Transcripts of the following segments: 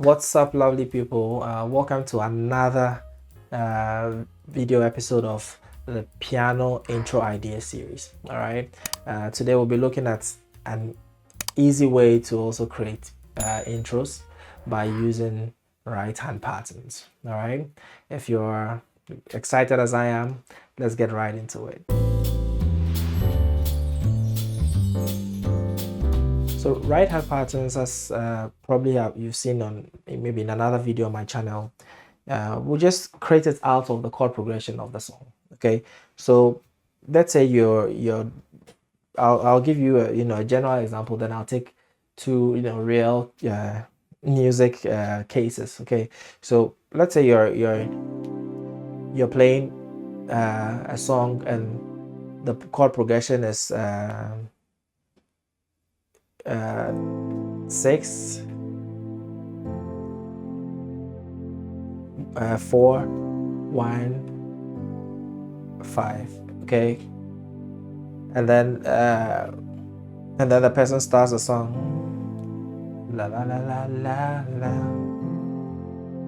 What's up, lovely people? Welcome to another video episode of the piano intro idea series. All right, today we'll be looking at an easy way to also create intros by using right hand patterns. All right, if you're excited as I am, let's get right into it. So right hand patterns, as probably you've seen on maybe in another video on my channel, we'll just create it out of the chord progression of the song. Okay, so let's say I'll give you a general example, then I'll take two real music cases. Okay, so let's say you're playing a song and the chord progression is 6, 4, 1, 5. Okay, and then the person starts the song, la la la la la la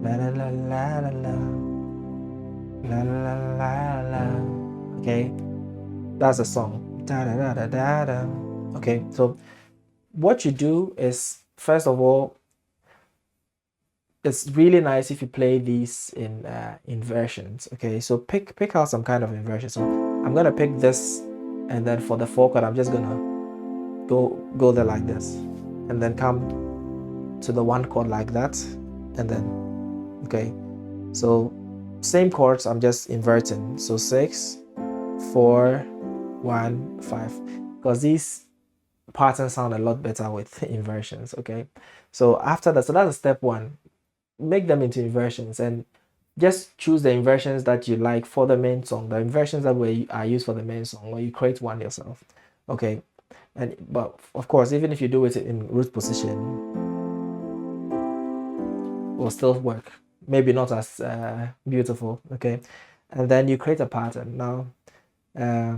la la la la la la la la la. Okay, that's the song. Da da da da da da. Okay, so what you do is, first of all, it's really nice if you play these in inversions. Okay, so pick out some kind of inversion. So I'm gonna pick this, and then for the 4 chord, I'm just gonna go there like this, and then come to the 1 chord like that, and then okay. So same chords, I'm just inverting. So 6, 4, 1, 5, because these patterns sound a lot better with inversions. Okay, so after that, so that's step 1. Make them into inversions and just choose the inversions that you like for the main song, the inversions that are used for the main song, or you create one yourself. Okay, but of course, even if you do it in root position, will still work, maybe not as beautiful. Okay, and then you create a pattern. Now a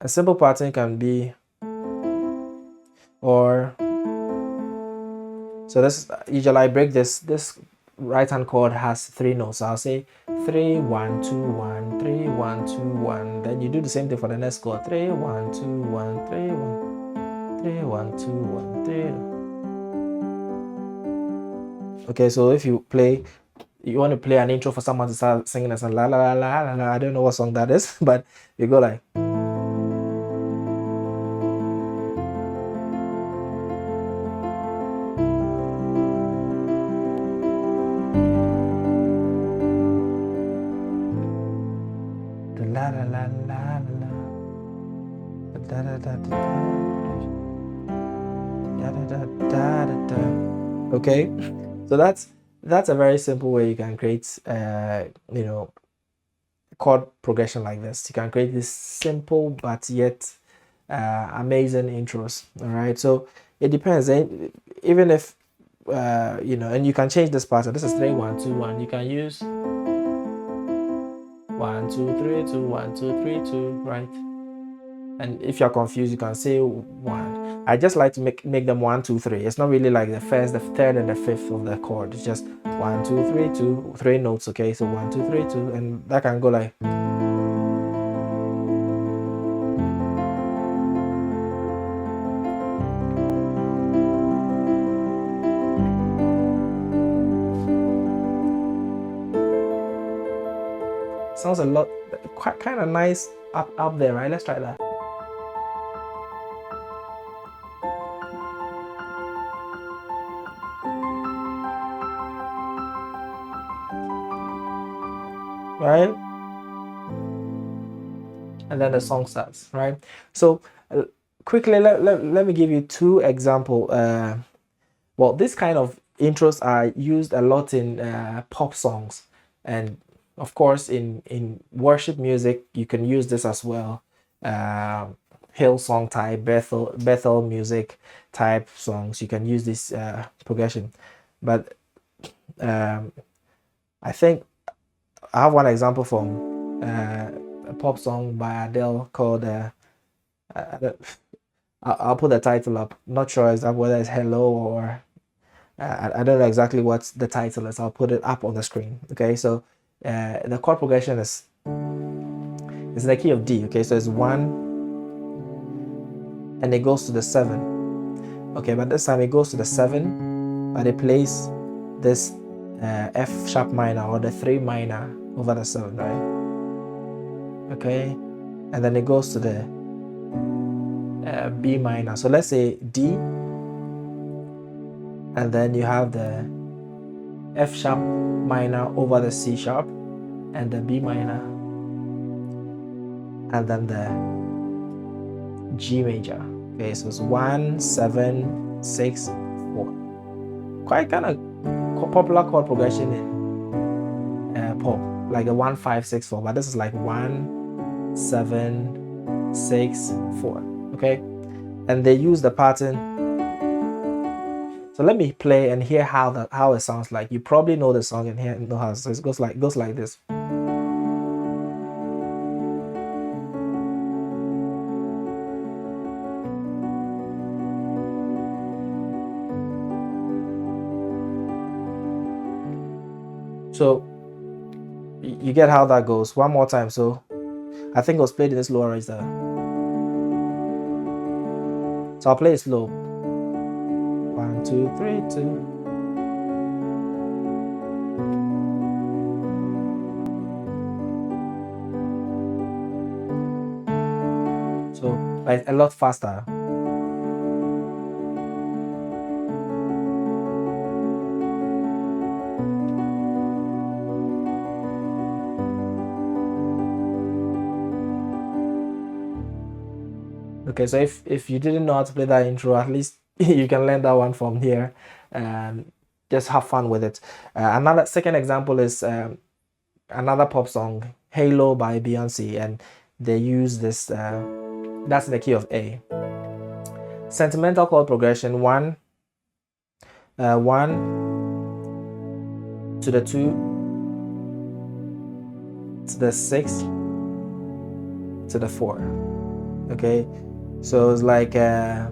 simple pattern can be, or so this usually I break this right hand chord has 3 notes. So I'll say 3 1 2 1 3 1 2 1. Then you do the same thing for the next chord. 3 1 2 1 3 1 3 1 2 1 3. Okay, so if you want to play an intro for someone to start singing a song, la la la la la la, I don't know what song that is, but you go like, la la la la la, da da da da da da da da da. Okay, so that's a very simple way you can create chord progression like this. You can create this simple but yet amazing intros. All right, so it depends. Even if and you can change this pattern. This is 3 1 2 1. You can use 1 2 3 2 1 2 3 2, right? And if you're confused, you can say 1. I just like to make them 1 2 3. It's not really like the first, the third, and the fifth of the chord. It's just 1 2 3 2, 3 notes. Okay, so 1 2 3 2, and that can go like. Sounds a lot, quite kind of nice up there, right? Let's try that. Right, and then the song starts, right? So quickly, let me give you 2 examples. Well, this kind of intros are used a lot in pop songs, and of course in worship music you can use this as well. Hillsong type, Bethel music type songs, you can use this progression. But I think I have one example from a pop song by Adele called I'll put the title up. Not sure exactly whether it's Hello or I don't know exactly what the title is. I'll put it up on the screen. Okay, so the chord progression is in the key of D. Okay, so it's 1 and it goes to the 7. Okay, but this time it goes to the 7, but it plays this F sharp minor or the 3 minor over the 7, right? Okay, and then it goes to the B minor. So let's say D, and then you have the F sharp minor over the C sharp and the B minor, and then the G major. Okay, so it's 1, 7, 6, 4. Quite kind of popular chord progression in pop, like a 1, 5, 6, 4. But this is like 1, 7, 6, 4. Okay, and they use the pattern. So let me play and hear how it sounds like. You probably know the song and know how it goes like this. So you get how that goes. One more time. So I think it was played in this lower register. So I'll play it slow. 1, 2, 3, 2. So like a lot faster. Okay, so if you didn't know how to play that intro, at least you can learn that one from here and just have fun with it. Another second example is another pop song, Halo by Beyonce, and they use this, that's in the key of A. Sentimental chord progression, 1 to the 2 to the 6 to the 4. Okay, so it's like A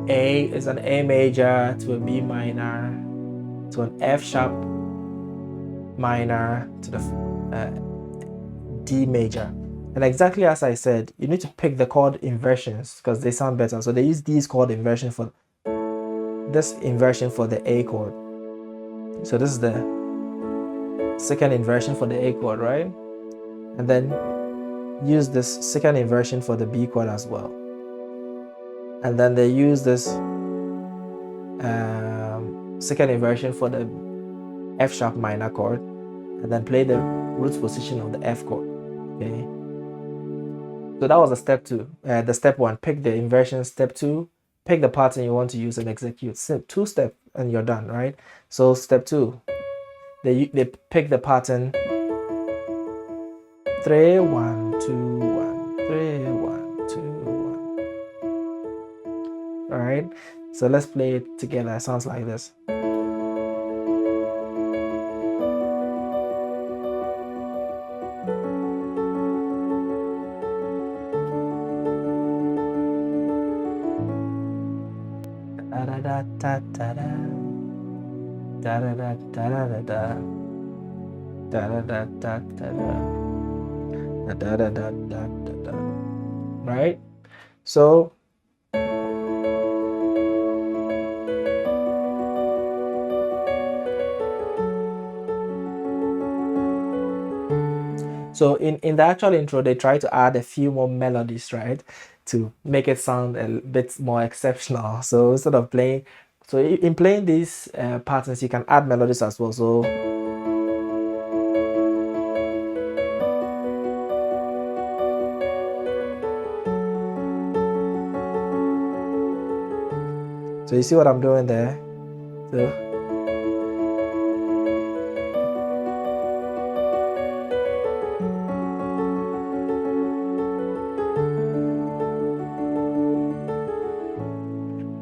is an A major to a B minor to an F sharp minor to the D major. And exactly as I said, you need to pick the chord inversions because they sound better. So they use these chord inversion for this inversion for the A chord. So this is the second inversion for the A chord, right? And then use this second inversion for the B chord as well. And then they use this second inversion for the F sharp minor chord, and then play the root position of the F chord. Okay. So that was the step 2. The step 1, pick the inversion. Step 2, pick the pattern you want to use and execute. 2 steps and you're done, right? So step 2, they pick the pattern 3, 1, 2, 1, 3, 1, 2, 1. All right. So let's play it together. It sounds like this. Right? So in the actual intro, they try to add a few more melodies, right, to make it sound a bit more exceptional. So instead of playing, so in playing these patterns, you can add melodies as well. So you see what I'm doing there? So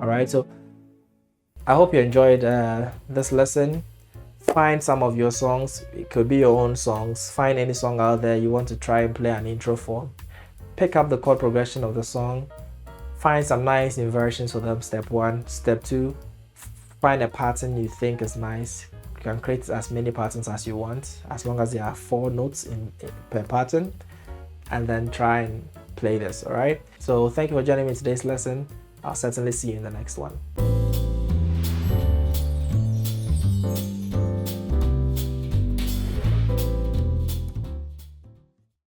all right, so I hope you enjoyed this lesson. Find some of your songs. It could be your own songs. Find any song out there you want to try and play an intro for. Pick up the chord progression of the song. Find some nice inversions for them. Step 1. Step 2, find a pattern you think is nice. You can create as many patterns as you want, as long as there are 4 notes per pattern, and then try and play this. All right, so thank you for joining me in today's lesson. I'll certainly see you in the next one.